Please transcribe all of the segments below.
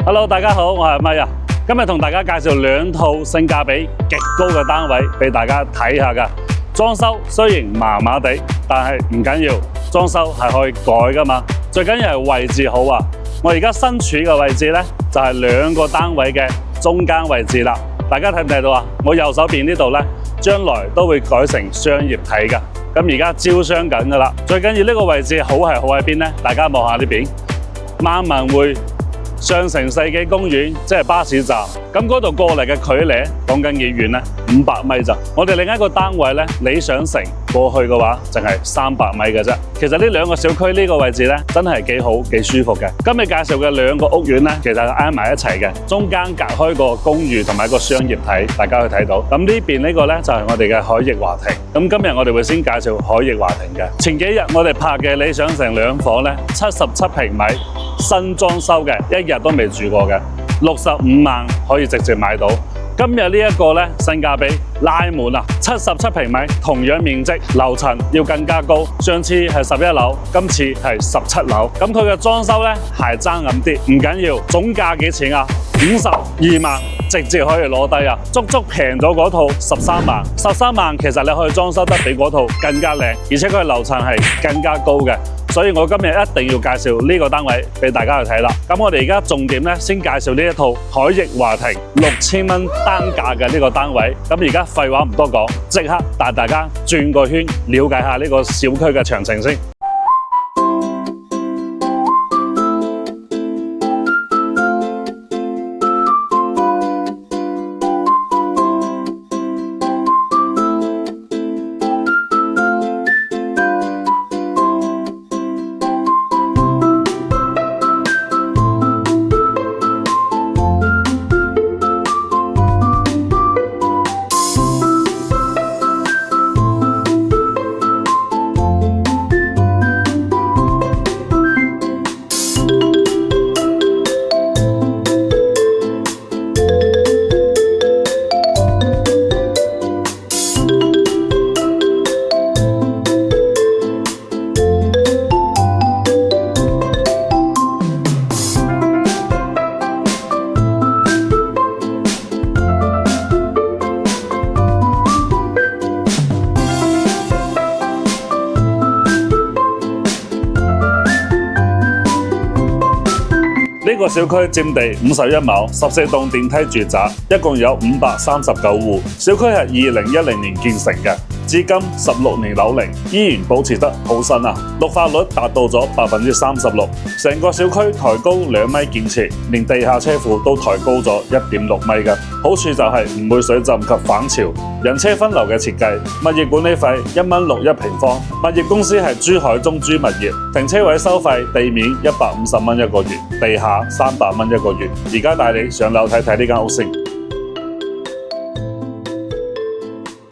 Hello， 大家好，我係咪啊。今日同大家介紹兩套性價比極高嘅單位俾大家睇下㗎。裝修雖然麻麻地，但係唔緊要，裝修係可以改噶嘛。最緊要係位置好啊！我而家身處嘅位置呢，就係兩個單位嘅中間位置啦。大家睇唔睇到啊？我右手邊呢度呢，將來都會改成商業體㗎。咁而家招商緊㗎啦。最緊要呢個位置好係好喺邊呢？大家望下呢邊，萬文匯上城世紀公園，即係巴士站。咁嗰度過嚟嘅距離，講緊幾遠呢？500米咋。我哋另一個單位呢，理想城過去嘅話，淨係300米嘅啫。其實呢兩個小區呢個位置呢，真係幾好幾舒服嘅。今日介紹嘅兩個屋苑呢，其實係挨埋一齊嘅，中間隔開個公寓同埋個商業體，大家去睇到。咁呢邊呢個呢，就係我哋嘅海逸華庭。咁今日我哋會先介紹海逸華庭嘅。前幾日我哋拍嘅理想城兩房呢，77平米，新裝修嘅，一日都未住過嘅，65萬可以直接買到。今日呢一個呢，性價比拉滿啦，77平米，同樣面積，樓層要更加高。上次係11樓，今次係17樓。咁佢嘅裝修呢，係爭咁啲，唔緊要。總價幾錢啊？52萬，直接可以攞低啊！足足平咗嗰套13萬，13萬其實你可以裝修得比嗰套更加靚，而且佢嘅樓層係更加高嘅。所以我今日一定要介紹呢個單位俾大家去睇啦。咁我哋而家重點咧，先介紹呢一套海逸華庭6000蚊單價嘅呢個單位。咁而家廢話唔多講，即刻帶大家轉個圈，了解下呢個小區嘅詳情先。呢個小區佔地51畝，14棟電梯住宅，一共有539戶。小區係2010年建成嘅，至今16年樓齡，依然保持得好新啊！綠化率達到咗36%，成個小區抬高2米建設，連地下車庫都抬高咗1.6米嘅。好處就係唔會水浸及反潮，人車分流嘅設計，物業管理費1.6蚊1平方。物業公司係珠海中珠物業，停車位收費地面150蚊一個月，地下300蚊一個月。而家帶你上樓睇睇呢間屋先。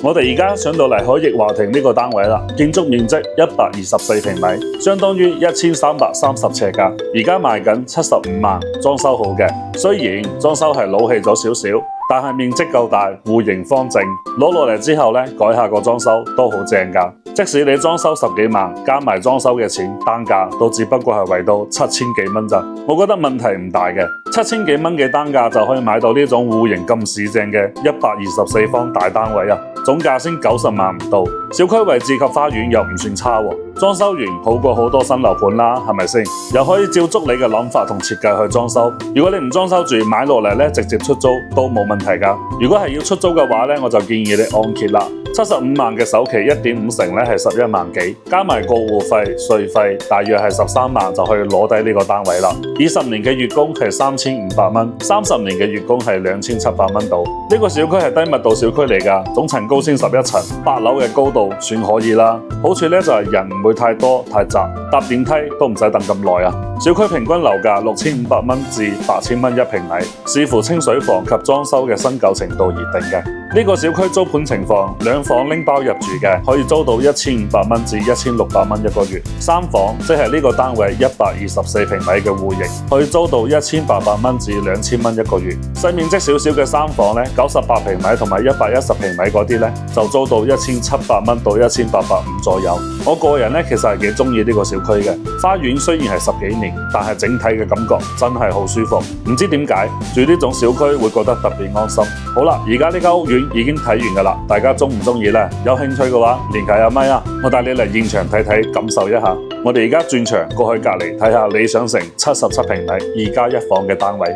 我哋而家上到嚟海逸華庭呢個單位啦，建築面積124平米，相當於1330尺價，而家賣緊75萬，裝修好嘅。雖然裝修係老氣咗少少，但係面積夠大，戶型方正，攞落嚟之後呢，改下個裝修都好正㗎。即使你裝修10幾萬，加埋裝修嘅錢，單價都只不過係為到7000幾蚊咋。我覺得問題唔大嘅，7000幾蚊嘅單價就可以買到呢種戶型咁市正嘅124方大單位啊！總價先90萬唔到，小區位置及花園又唔算差喎，裝修完好過好多新樓盤啦，係咪先？又可以照足你嘅諗法同設計去裝修。如果你唔裝修住買落嚟咧，直接出租都冇問題㗎。如果係要出租嘅話咧，我就建議你按揭啦。75萬嘅首期1.5成咧係11萬幾，加埋過戶費、稅費，大約係13萬就可以攞低呢個單位啦。20年嘅月供係3500蚊，30年嘅月供係2700蚊到。呢個小區係低密度小區嚟㗎，總層高先11層，8樓嘅高度算可以啦。好處咧就係人唔會太多太雜，搭電梯都唔使等咁耐啊。小區平均樓價6500蚊至8000蚊1平米，視乎清水房及裝修嘅新舊程度而定嘅。呢個小區租盤情況，兩房拎包入住嘅可以租到1500蚊至1600蚊一個月，三房即係呢個單位124平米嘅戶型，可以租到1800蚊至2000蚊一個月。細面積少少嘅三房咧，98平米同埋110平米嗰啲咧，就租到1700蚊到1850左右。我個人咧其實係幾中意呢個小區嘅，花園雖然係10幾年，年，但係整體嘅感覺真係好舒服。唔知點解住呢種小區會覺得特別安心。好啦，而家呢間屋苑已經睇完噶啦，大家中唔中意呢？有興趣嘅話，連繫阿咪啊，我帶你嚟現場睇睇，感受一下。我哋而家轉場過去隔離睇下理想城77平米2+1房嘅單位。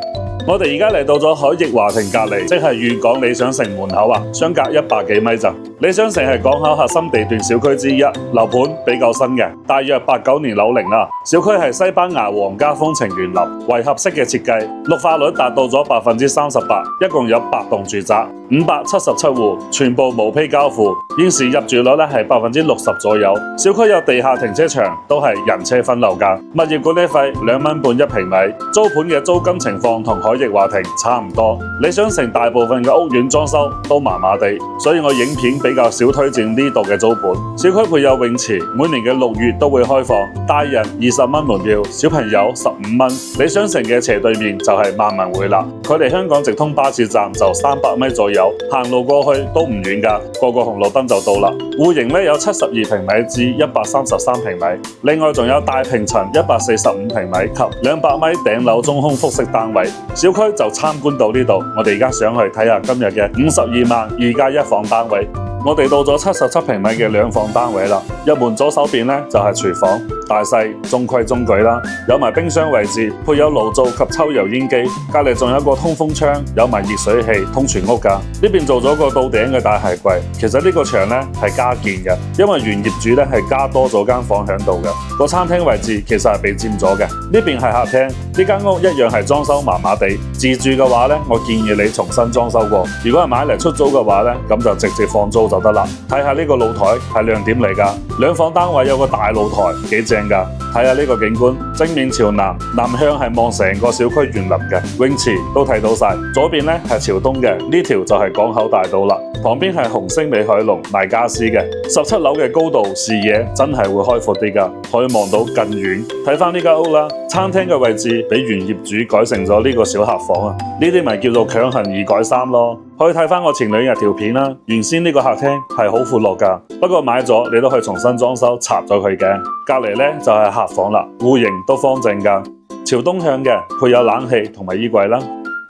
我哋而家嚟到咗海逸華庭隔離，即係粵港理想城門口啊，相隔100幾米咋。理想城係港口核心地段小區之一，樓盤比較新嘅，大約89年樓齡啦。小區係西班牙皇家風情園樓，圍合式嘅設計，綠化率達到咗38%，一共有8棟住宅，577戶，全部毛坯交付，現時入住率咧係60%左右。小區有地下停車場，都係人車分流㗎。物業管理費2蚊半1平米，租盤嘅租金情況同海逸華庭差唔多。理想城大部分嘅屋苑裝修都麻麻地，所以我影片比較少推薦呢度嘅租盤。小區配有泳池，每年嘅6月都會開放，大人20蚊門票，小朋友15蚊。理想城嘅斜對面就係萬民匯啦，距離香港直通巴士站就300米左右，行路過去都唔遠㗎，過個紅綠燈就到啦。戶型咧有72平米至133平米，另外仲有大平層145平米及200米頂樓中空複式單位。小區就參觀到呢度，我哋而家上去睇下今日嘅52萬2+1房單位。我哋到咗77平米嘅2房單位啦，入門左手邊咧就係廚房，大細中規中矩啦，有埋冰箱位置，配有爐灶及抽油煙機，隔籬仲有個通風窗，有埋熱水器，通全屋㗎。呢邊做咗個到頂嘅大鞋櫃，其實呢個牆咧係加建嘅，因為原業主咧係加多咗間房喺度嘅。個餐廳位置其實係被佔咗嘅，呢邊係客廳，呢間屋一樣係裝修麻麻地。自住嘅話咧，我建議你重新裝修過。如果係買嚟出租嘅話咧，咁就直接放租就得啦。睇下呢個露台係亮點嚟㗎，2房單位有個大露台，幾正㗎。睇下呢個景觀，正面朝南，南向係望成個小區園林嘅，泳池都睇到晒。左邊咧係朝東嘅，呢條就係港口大道啦。旁邊係紅星美凱龍賣家私嘅，17樓嘅高度視野真係會開闊啲㗎，可以望到更遠。睇翻呢間屋啦，餐廳嘅位置俾原業主改成咗呢個小客房啊，呢啲咪叫做強行易改3咯。可以睇翻我前2日條片啦，原先呢個客廳係好闊落㗎，不過買咗你都可以重新裝修拆咗佢嘅。隔離咧就係客房啦，戶型都方正㗎，朝東向嘅，配有冷氣同埋衣櫃啦。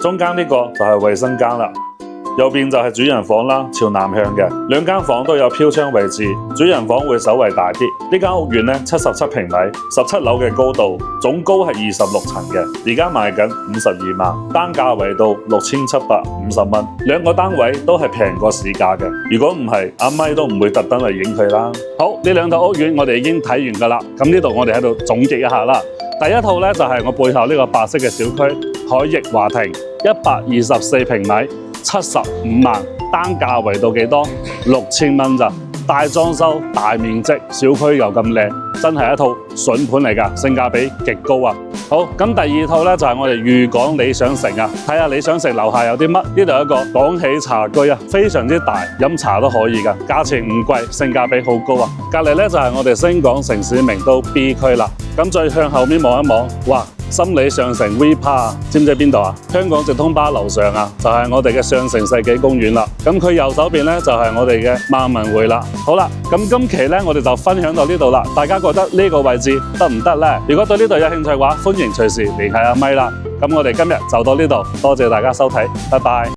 中間呢個就係衛生間啦。右邊就係主人房啦，朝南向嘅，2間房都有飄窗位置，主人房會稍為大啲。呢間屋苑咧77平米，17樓嘅高度，總高係26層嘅，而家賣緊52萬，單價為到6750蚊。2個單位都係平過市價嘅，如果唔係，阿咪都唔會特登嚟影佢啦。好，呢2套屋苑我哋已經睇完㗎啦，咁呢度我哋喺度總結一下啦。第一套咧就係我背後呢個白色嘅小區海逸華庭，124平米。75萬，單價為到幾多？6000蚊咋？大裝修、大面積，小區又咁靚，真係一套筍盤嚟㗎，性價比極高啊！好，咁第2套咧就係我哋粵港理想城啊，睇下理想城樓下有啲乜？呢度有一個廣喜茶居啊，非常之大，飲茶都可以㗎，價錢唔貴，性價比好高啊！隔離咧就係我哋星港城市名都 B 區啦，咁再向後面望一望，哇！心理上城 V Park 知唔知邊度啊？香港直通巴樓上啊，就係我哋嘅上城世紀公園啦。咁佢右手邊咧就係我哋嘅萬民匯啦。好啦，咁今期咧我哋就分享到呢度啦。大家覺得呢個位置得唔得咧？如果對呢度有興趣嘅話，歡迎隨時聯繫阿咪啦。咁我哋今日就到呢度，多謝大家收睇，拜拜。